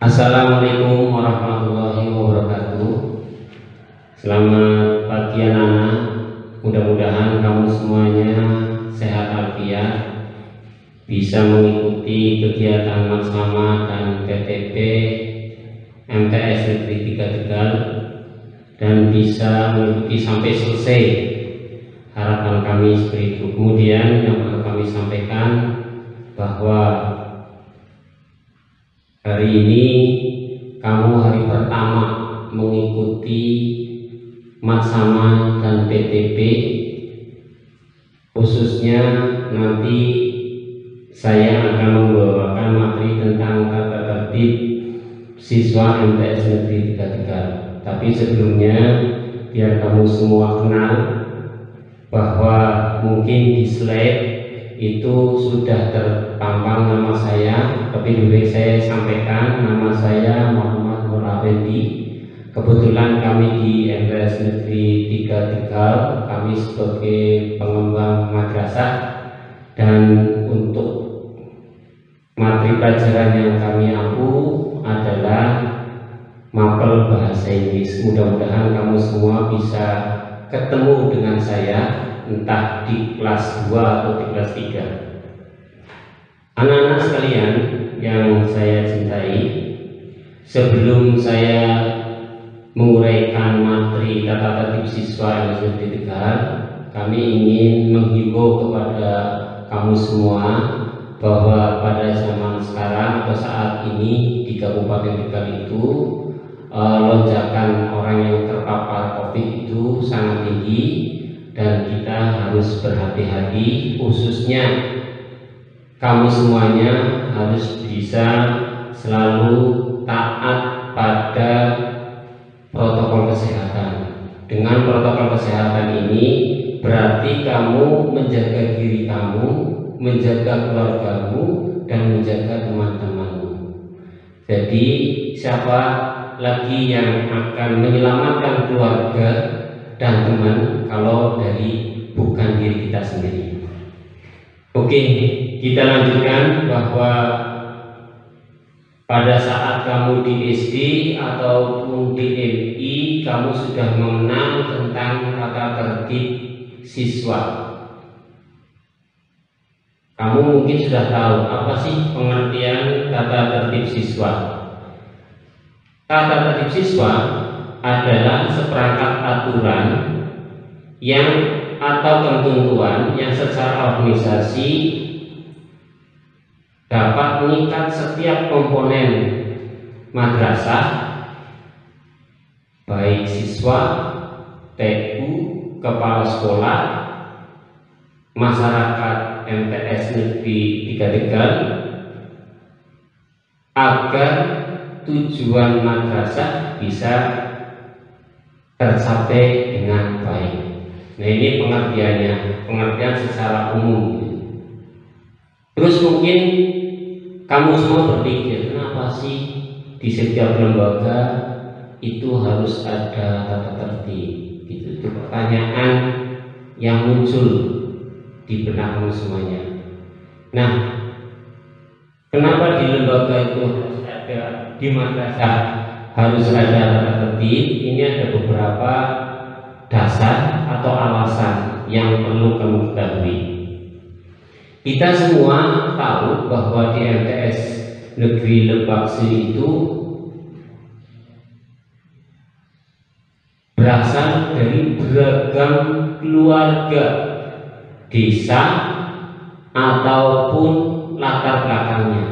Assalamualaikum warahmatullahi wabarakatuh. Selamat pagi anak-anak. Mudah-mudahan kamu semuanya sehat walafiat, bisa mengikuti kegiatan Maksama dan PTP MTS Negeri 3 Tegal dan bisa mengikuti sampai selesai. Harapan kami seperti itu. Kemudian yang perlu kami sampaikan bahwa hari ini kamu hari pertama mengikuti Maksama dan PTP, khususnya nanti saya akan membawakan materi tentang tata tertib siswa MTS Negeri 3 Tegal. Tapi sebelumnya biar kamu semua kenal bahwa mungkin di slide itu sudah terpampang nama saya, tapi dulu saya sampaikan nama saya Muhammad Nur Afendi. Kebetulan kami di MTS Negeri 3 Tegal, kami sebagai pengembang madrasah, dan untuk materi pelajaran yang kami ampu adalah mapel bahasa Inggris. Mudah-mudahan kamu semua bisa ketemu dengan saya entah di kelas 2 atau di kelas 3. Anak-anak sekalian yang saya cintai, sebelum saya menguraikan materi tata tertib siswa MTS Negeri Tegal, kami ingin menghimbau kepada kamu semua bahwa pada zaman sekarang atau saat ini di Kabupaten Tegal itu lonjakan orang yang terpapar COVID itu sangat tinggi, dan kita harus berhati-hati, khususnya kamu semuanya harus bisa selalu taat pada protokol kesehatan. Dengan protokol kesehatan ini berarti kamu menjaga diri kamu, menjaga keluargamu, dan menjaga teman-temanmu. Jadi siapa lagi yang akan menyelamatkan keluarga dan teman kalau dari bukan diri kita sendiri? Oke, kita lanjutkan bahwa pada saat kamu di SD ataupun di MI, kamu sudah mengenal tentang tata tertib siswa. Kamu mungkin sudah tahu apa sih pengertian tata tertib siswa. Tata tertib siswa adalah seperangkat aturan yang atau ketentuan yang secara organisasi dapat mengikat setiap komponen madrasah, baik siswa, TU, kepala sekolah, masyarakat MTS Negeri 3 Tegal, agar tujuan madrasah bisa tercapai dengan baik. Nah, ini pengertiannya, pengertian secara umum. Terus mungkin kamu semua berpikir, kenapa sih di setiap lembaga itu harus ada tata tertib? Itu pertanyaan yang muncul di benak kamu semuanya. Nah, kenapa di lembaga itu harus ada, di madrasah harus ada tata tertib? Ini ada beberapa dasar atau alasan yang perlu kamu ketahui. Kita semua tahu bahwa di MTS Negeri Lebak Sri itu berasal dari beragam keluarga, desa, ataupun latar belakangnya,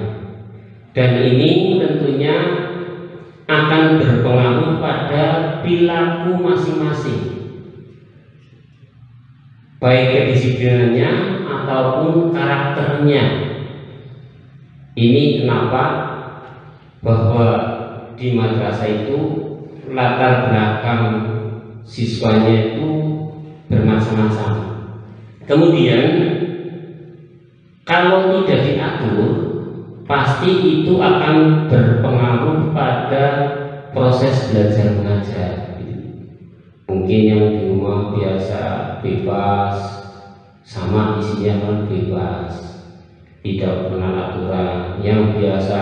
dan ini tentunya akan berpengaruh pada perilaku masing-masing, baik kedisiplinannya ataupun karakternya. Ini kenapa bahwa di madrasah itu latar belakang siswanya itu bermacam-macam. Kemudian kalau tidak diatur, pasti itu akan berpengaruh pada proses belajar mengajar. Mungkin yang di rumah biasa bebas, sama isinya kan bebas, tidak kenal aturan. Yang biasa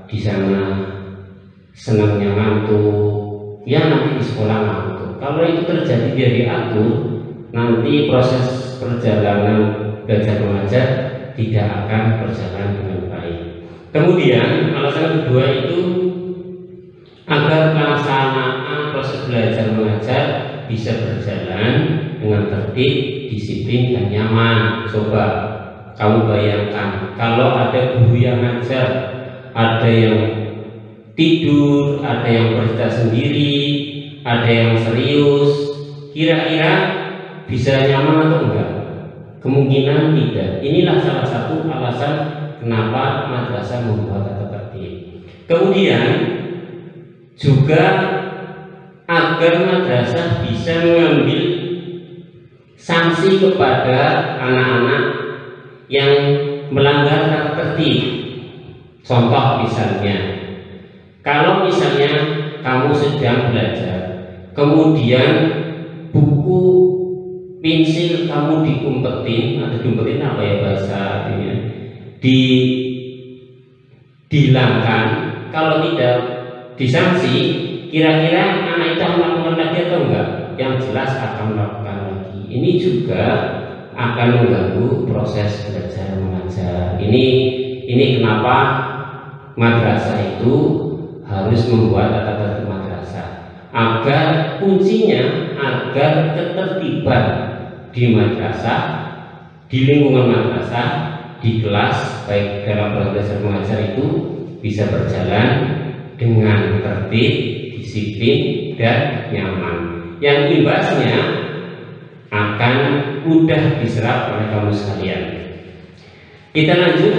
di sana senangnya ngantuk, ya nanti di sekolah ngantuk. Kalau itu terjadi dia diatur, nanti proses perjalanan belajar mengajar tidak akan berjalan dengan baik. Kemudian alasan kedua itu agar pelaksanaan proses belajar mengajar bisa berjalan dengan tertib, disiplin, dan nyaman. Coba kamu bayangkan kalau ada guru yang ngajar, ada yang tidur, ada yang bercerita sendiri, ada yang serius, kira-kira bisa nyaman atau enggak? Kemungkinan tidak. Inilah salah satu alasan kenapa madrasah membuat tata tertib. Kemudian juga agar madrasah bisa mengambil sanksi kepada anak-anak yang melanggar tata tertib. Contoh misalnya, kalau misalnya kamu sedang belajar, kemudian buku pensil kamu diumpetin, atau diumpetin apa ya bahasa artinya, dihilangkan, kalau tidak disanksi, kira-kira anak itu akan melakukan lagi atau enggak? Yang jelas akan melakukan lagi. Ini juga akan mengganggu proses belajar mengajar. Ini kenapa madrasah itu harus membuat tata tertib madrasah, agar kuncinya agar ketertiban di madrasah, di lingkungan madrasah, di kelas baik dalam proses belajar mengajar itu bisa berjalan dengan tertib, disiplin, dan nyaman. Yang imbasnya akan mudah diserap oleh kamu sekalian. Kita lanjut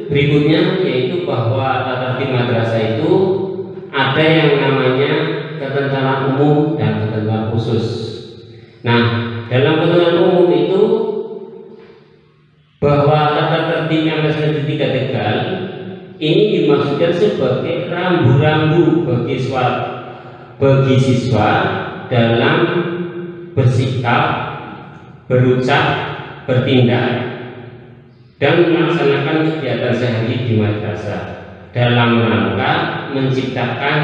berikutnya, yaitu bahwa tata tertib madrasah itu ada yang namanya ketentuan umum dan ketentuan khusus. Nah, dalam ketentuan umum itu bahwa tata tertib MTS Negeri 3 Tegal ini dimaksudkan sebagai rambu-rambu bagi siswa dalam bersikap, berucap, bertindak, dan melaksanakan kegiatan sehari di madrasah dalam rangka menciptakan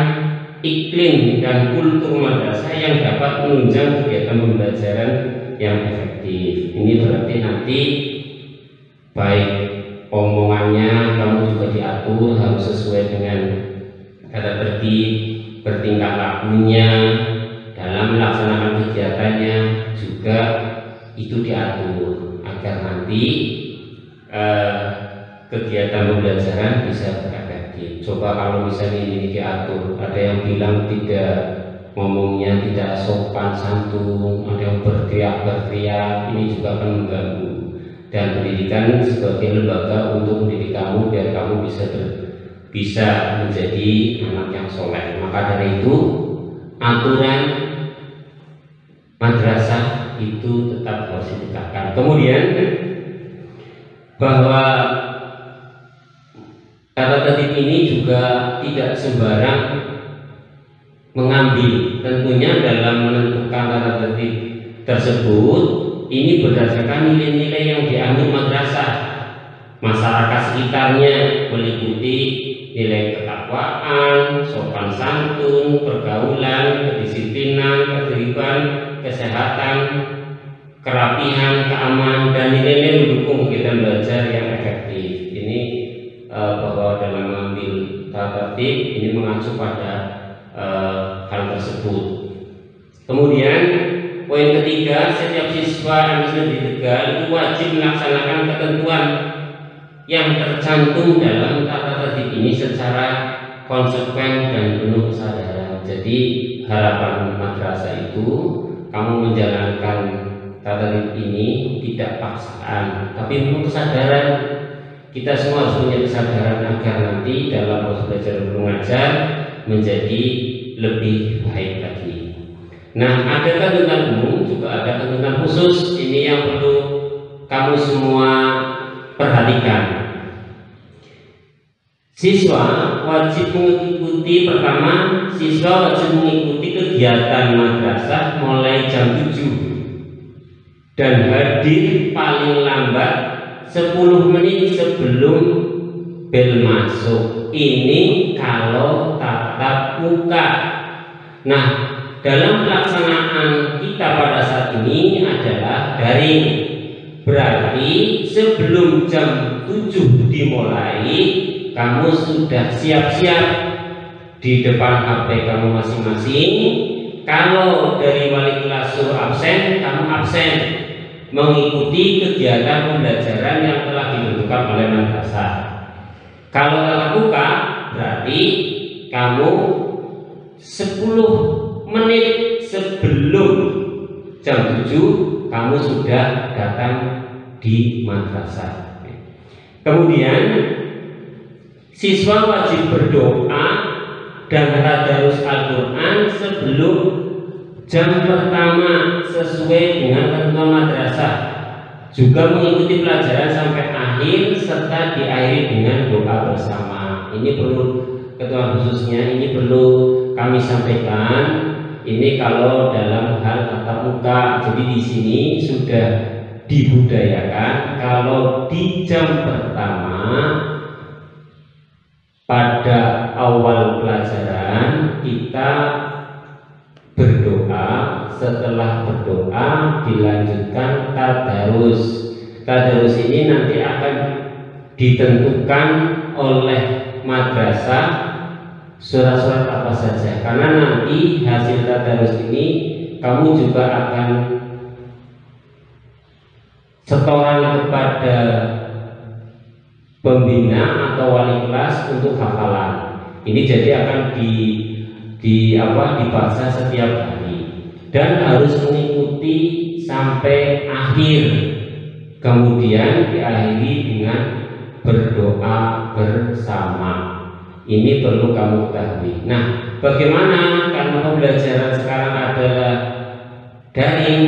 iklim dan kultur madrasah yang dapat menunjang kegiatan pembelajaran yang efektif. Ini berarti nanti baik omongannya kamu juga diatur harus sesuai dengan tata tertib, bertingkah lakunya dalam melaksanakan kegiatannya juga itu diatur agar nanti kegiatan pembelajaran bisa efektif. Coba kalau misalnya ini diatur, ada yang bilang tidak, ngomongnya tidak sopan santun, ada yang berteriak-teriak, ini juga akan mengganggu. Dan pendidikan sebagai lembaga untuk mendidik kamu biar kamu bisa menjadi anak yang soleh. Maka dari itu aturan madrasah itu tetap harus ditegakkan. Kemudian bahwa tata tertib ini juga tidak sembarang mengambil. Tentunya dalam menentukan tata tertib tersebut ini berdasarkan nilai-nilai yang dianut madrasah. Masyarakat sekitarnya meliputi nilai ketakwaan, sopan santun, pergaulan, kedisiplinan, ketertiban, kesehatan, kerapihan, keamanan, dan nilai-nilai mendukung kegiatan belajar yang efektif. Ini bahwa dalam mengambil tata tertib ini mengacu pada hal tersebut. Kemudian poin ketiga, setiap siswa MTS Negeri Tegal itu wajib melaksanakan ketentuan yang tercantum dalam tata tertib ini secara konsekuen dan penuh kesadaran. Jadi harapan madrasah itu kamu menjalankan tata tertib ini tidak paksaan, tapi penuh kesadaran. Kita semua harus punya kesadaran agar nanti dalam proses belajar mengajar menjadi lebih baik lagi. Nah, ada ketentuan umum, juga ada ketentuan khusus. Ini yang perlu kamu semua perhatikan. Siswa wajib mengikuti, pertama, siswa wajib mengikuti kegiatan madrasah mulai jam 7 dan hadir paling lambat 10 menit sebelum bel masuk. Ini kalau tatap muka. Nah, dalam pelaksanaan kita pada saat ini adalah daring. Berarti sebelum jam 7 dimulai, kamu sudah siap-siap di depan HP kamu masing-masing. Kalau dari wali kelas suruh absen, kamu absen, mengikuti kegiatan pembelajaran yang telah ditentukan oleh madrasah. Kalau tatap muka, berarti kamu 10 menit sebelum jam 7 kamu sudah datang di madrasah. Kemudian siswa wajib berdoa dan tadarus Al-Quran sebelum jam pertama sesuai dengan ketentuan madrasah. Juga mengikuti pelajaran sampai akhir serta diakhiri dengan doa bersama. Ini perlu ketentuan khususnya, ini perlu kami sampaikan. Ini kalau dalam hal tatap muka. Jadi di sini sudah dibudayakan kalau di jam pertama pada awal pelajaran kita berdoa, setelah berdoa dilanjutkan tadarus. Tadarus ini nanti akan ditentukan oleh madrasah surat-surat apa saja, karena nanti hasil tadarus ini kamu juga akan setoran kepada pembina atau wali kelas untuk hafalan. Ini jadi akan dibaca setiap hari dan harus mengikuti sampai akhir. Kemudian diakhiri dengan berdoa bersama. Ini perlu kamu ketahui. Nah, bagaimana karena pembelajaran sekarang adalah daring,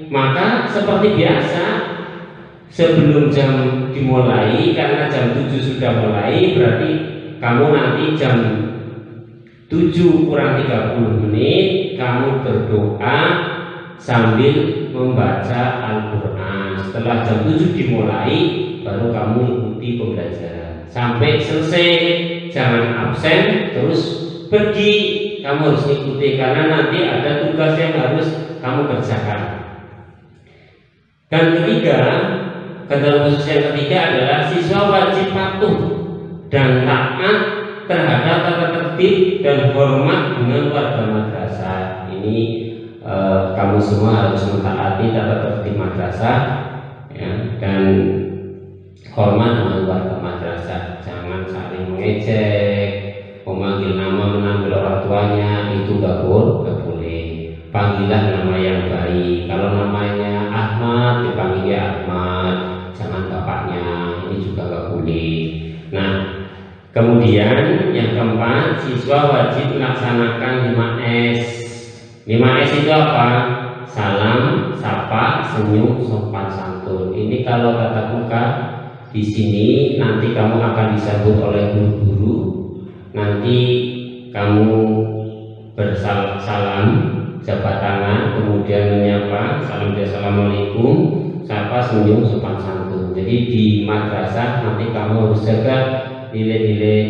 maka seperti biasa sebelum jam dimulai, karena jam 7 sudah mulai, berarti kamu nanti jam 7 kurang 30 menit kamu berdoa sambil membaca Al-Quran. Setelah jam 7 dimulai, baru kamu ikuti pembelajaran sampai selesai. Jangan absen terus pergi, kamu harus ikuti karena nanti ada tugas yang harus kamu kerjakan. Dan ketiga, ketentuan khusus yang ketiga adalah siswa wajib patuh dan taat terhadap tata tertib dan hormat dengan warga madrasah. Ini kamu semua harus mentaati tata tertib madrasah, ya, dan hormat dengan warga madrasah. Jangan saling mengejek, memanggil nama, menambil orang tuanya, itu gak boleh. Panggillah nama yang baik. Kalau namanya Ahmad, dipanggil Ahmad, jangan bapaknya. Ini juga gak boleh. Nah, kemudian yang keempat, siswa wajib melaksanakan 5S. 5S itu apa? Salam, sapa, senyum, sopan santun. Ini kalau tatap muka. Di sini nanti kamu akan disambut oleh guru-guru. Nanti kamu bersalam, jabat tangan, kemudian menyapa, salam dan assalamualaikum, sapa, senyum, sopan santun. Jadi di madrasah nanti kamu harus jaga nilai-nilai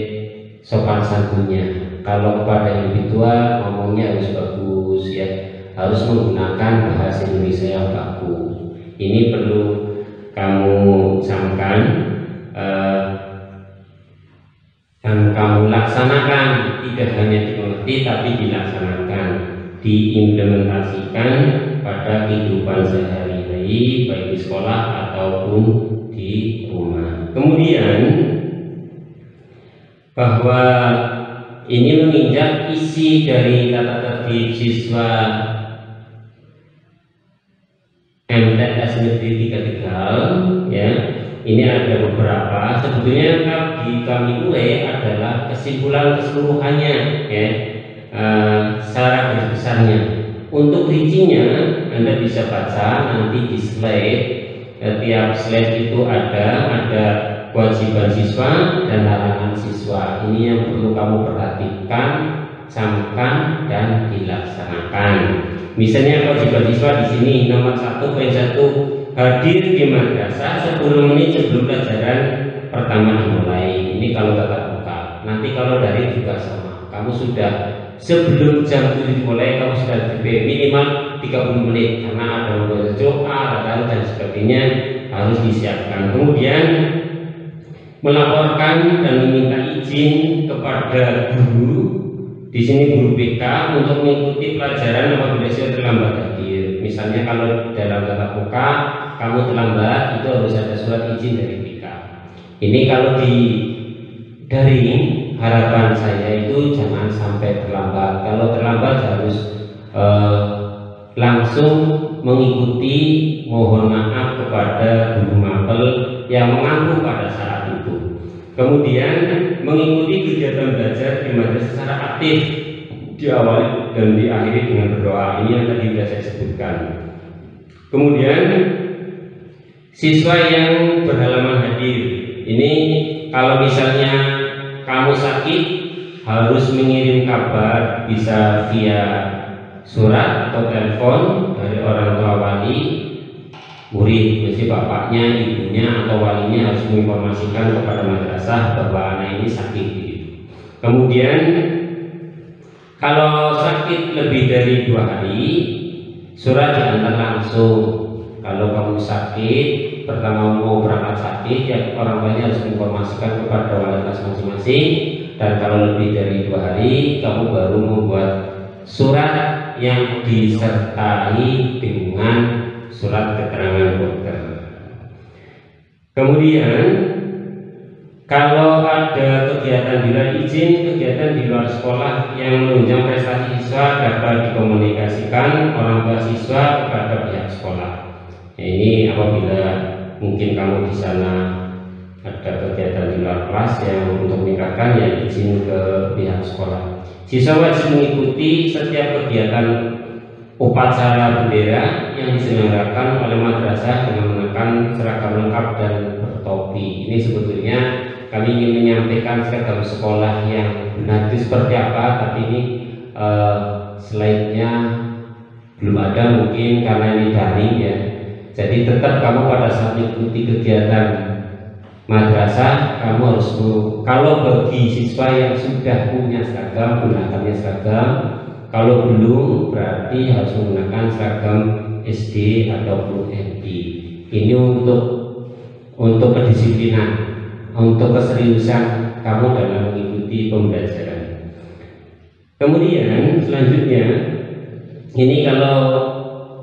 sopan santunnya. Kalau kepada yang lebih tua ngomongnya harus bagus, ya, harus menggunakan bahasa Indonesia yang baku. Ini perlu kamu camkan dan kamu laksanakan. Tidak hanya dimengerti tapi dilaksanakan, diimplementasikan pada kehidupan sehari-hari, baik di sekolah ataupun di rumah. Kemudian bahwa ini menginjak isi dari tata tertib siswa MTS Negeri 3 Tegal, ya. Ini ada beberapa. Sebetulnya di kami mulai adalah kesimpulan keseluruhannya, ya, secara garis besarnya. Untuk rincinya Anda bisa baca nanti di slide. Tiap slide itu ada kewajiban siswa dan larangan siswa. Ini yang perlu kamu perhatikan, camkan dan dilaksanakan. Misalnya kewajiban siswa di sini nomor 1, poin 1, hadir di madrasah 10 menit sebelum pelajaran pertama dimulai. Ini kalau tatap muka. Nanti kalau daring juga sama. Kamu sudah sebelum jam 7 dimulai, kamu sudah minimal 30 menit karena ada membaca doa, dan sebagainya harus disiapkan. Kemudian melaporkan dan meminta izin kepada guru. Di sini guru BK untuk mengikuti pelajaran apabila siswa terlambat hadir. Misalnya kalau dalam tatap muka kamu terlambat, itu harus ada surat izin dari BK. Ini kalau di daring, harapan saya itu jangan sampai terlambat. Kalau terlambat harus langsung mengikuti, mohon maaf kepada guru mapel yang mengampu pada saat itu. Kemudian mengikuti kegiatan belajar di madrasah secara aktif, diawali dan diakhiri dengan berdoa. Ini yang tadi sudah saya sebutkan. Kemudian siswa yang berhalangan hadir, ini kalau misalnya kamu sakit harus mengirim kabar, bisa via surat atau telepon dari orang tua wali murid, mesti bapaknya, ibunya atau walinya harus menginformasikan kepada madrasah bahwa anak ini sakit. Kemudian kalau sakit lebih dari 2 hari, surat diantar langsung. Kalau kamu sakit, pertama mau berangkat sakit, ya orang tuanya harus menginformasikan kepada wali kelas masing-masing. Dan kalau lebih dari 2 hari, kamu baru membuat surat yang disertai dengan surat keterangan dokter. Kemudian kalau ada kegiatan di luar izin, kegiatan di luar sekolah yang menunjang prestasi siswa dapat dikomunikasikan orang tua siswa kepada pihak sekolah. Ini apabila mungkin kamu di sana ada kegiatan di luar kelas yang untuk meningkatkan, ya izin ke pihak sekolah. Siswa wajib mengikuti setiap kegiatan upacara bendera yang diselenggarakan oleh madrasah dengan mengenakan seragam lengkap dan bertopi. Ini sebetulnya kami ingin menyampaikan seragam sekolah yang benar itu seperti apa, tapi ini slide-nya belum ada mungkin karena ini daring ya. Jadi tetap kamu pada saat mengikuti kegiatan madrasah, kamu harus, kalau bagi siswa yang sudah punya seragam, gunakannya seragam. Kalau belum, berarti harus menggunakan seragam SD ataupun SD. Ini untuk kedisiplinan, untuk keseriusan kamu dalam mengikuti pembelajaran. Kemudian selanjutnya, ini kalau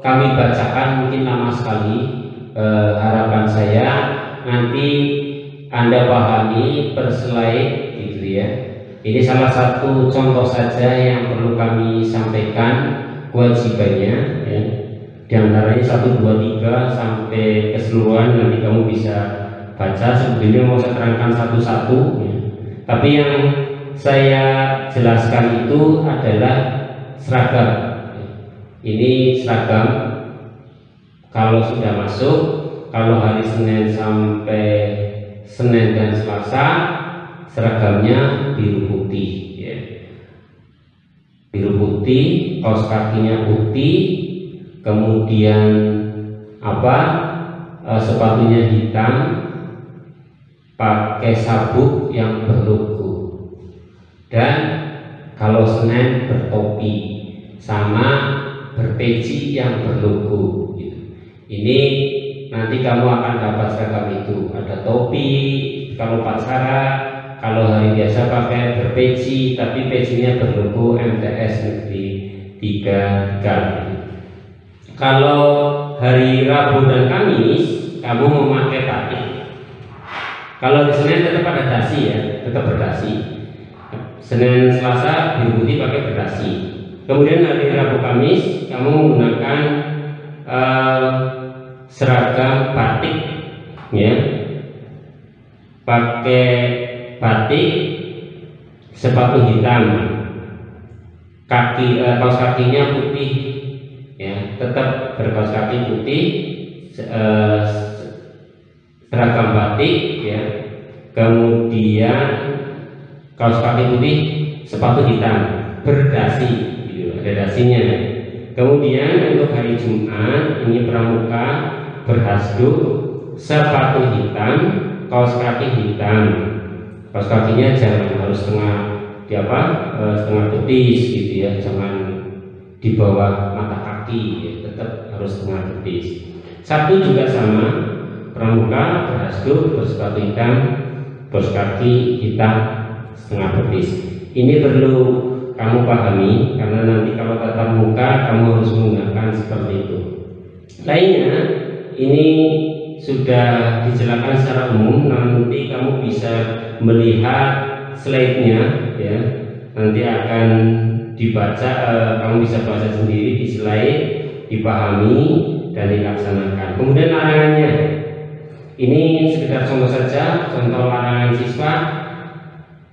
kami bacakan mungkin lama sekali. Harapan saya nanti Anda pahami per slide, gitu ya. Ini salah satu contoh saja yang perlu kami sampaikan kewajibannya ya. Di antaranya 1, 2, 3 sampai keseluruhan nanti kamu bisa baca. Sebetulnya mau saya terangkan satu-satu ya. Tapi yang saya jelaskan itu adalah seragam. Ini seragam kalau sudah masuk, kalau hari Senin sampai Senin dan Selasa seragamnya biru putih ya. Biru putih, kaos kakinya putih, kemudian sepatunya hitam, pakai sabuk yang berlogo, dan kalau Senin bertopi sama berpeci yang berlogo gitu. Ini nanti kamu akan dapat seragam itu, ada topi kalau upacara. Kalau hari biasa pakai berpeci, tapi pecinya berlogo MTS Negeri 3. Kalau hari Rabu dan Kamis, kamu memakai batik. Kalau di Senin tetap ada dasi ya, tetap berdasi. Senin Selasa biru putih pakai berdasi. Kemudian hari Rabu Kamis, kamu menggunakan seragam batik, ya, pakai batik, sepatu hitam, kaos kakinya putih, ya, tetap berkaos kaki putih, seragam batik, ya, kemudian kaos kaki putih, sepatu hitam, berdasi, gitu, ada dasinya. Kemudian untuk hari Jumat ini pramuka berhasduk, sepatu hitam, kaos kaki hitam. Kaos kakinya jangan harus setengah setengah betis gitu ya, jangan di bawah mata kaki ya, tetap harus setengah betis. Sabtu juga sama, pramuka berasdup bersepatu hitam, kaos kaki hitam setengah betis. Ini perlu kamu pahami karena nanti kalau tatap muka kamu harus menggunakan seperti itu. Lainnya ini sudah dijelaskan secara umum, nanti kamu bisa melihat slide-nya ya. Nanti akan dibaca, kamu bisa baca sendiri di slide, dipahami dan dilaksanakan. Kemudian larangannya, ini sekedar contoh saja, contoh larangan siswa: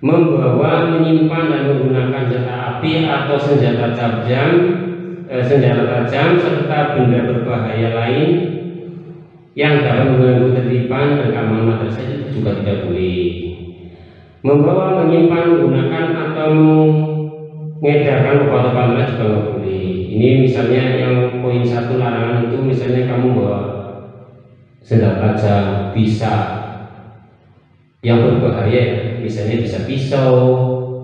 membawa, menyimpan dan menggunakan senjata api atau senjata tajam serta benda berbahaya lain yang dapat mengganggu ketertiban dan keamanan madrasah itu juga tidak boleh. Membawa, menyimpan, menggunakan atau mengedarkan obat-obatan lain juga nggak boleh. Ini misalnya yang poin 1 larangan itu, misalnya kamu bawa senjata tajam, bisa yang berbahaya, misalnya bisa pisau,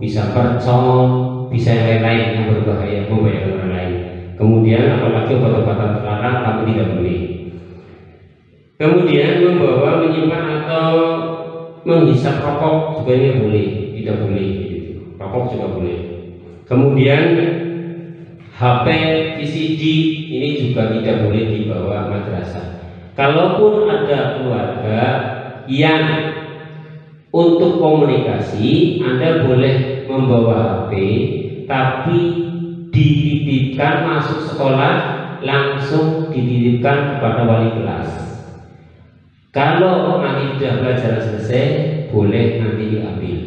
bisa percol, bisa yang lain-lain yang berbahaya, membahayakan orang lain. Kemudian apalagi obat-obatan terlarang kamu tidak boleh. Kemudian membawa, menyimpan atau menghisap rokok juga tidak boleh, rokok juga boleh. Kemudian HP, VCD ini juga tidak boleh dibawa madrasah. Kalaupun ada keluarga yang untuk komunikasi, Anda boleh membawa HP, tapi dititipkan masuk sekolah, langsung dititipkan kepada wali kelas. Kalau nanti sudah belajar selesai, boleh nanti diambil.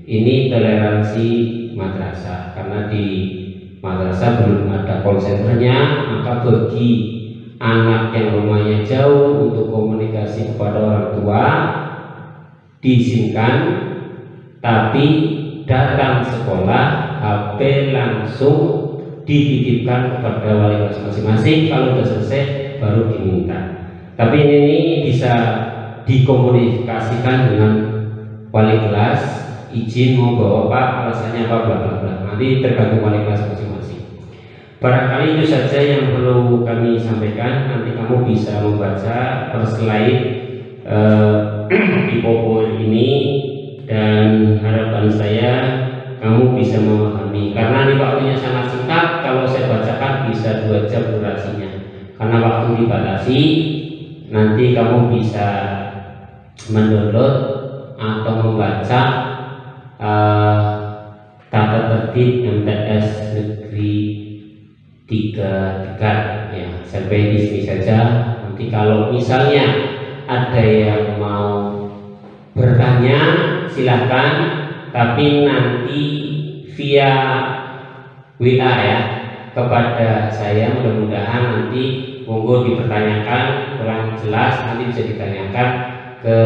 Ini toleransi madrasah, karena di madrasah belum ada call centernya, maka bagi anak yang rumahnya jauh untuk komunikasi kepada orang tua diizinkan, tapi datang sekolah HP langsung dititipkan kepada wali kelas masing-masing. Kalau sudah selesai baru diminta. Tapi ini bisa dikomunikasikan dengan wali kelas, izin mau bawa Pak, alasannya apa, bla bla bla. Nanti tergantung wali kelas masing-masing. Barangkali itu saja yang perlu kami sampaikan. Nanti kamu bisa membaca per slide di PowerPoint ini, dan harapan saya kamu bisa memahami. Karena ini waktunya sangat singkat, kalau saya bacakan bisa 2 jam durasinya. Karena waktu dibatasi, nanti kamu bisa mendownload atau membaca tata tertib MTS Negeri 3 Tegal ya. Sampai di sini saja. Nanti kalau misalnya ada yang mau bertanya silahkan, tapi nanti via WA ya kepada saya. Mudah-mudahan nanti monggo dipertanyakan, kurang jelas nanti bisa ditanyakan ke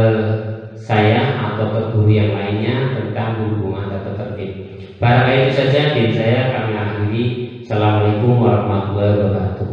saya atau ke guru yang lainnya tentang hubungan tata tertib. Barangkali itu saja dari saya, kami akhiri. Assalamualaikum warahmatullahi wabarakatuh.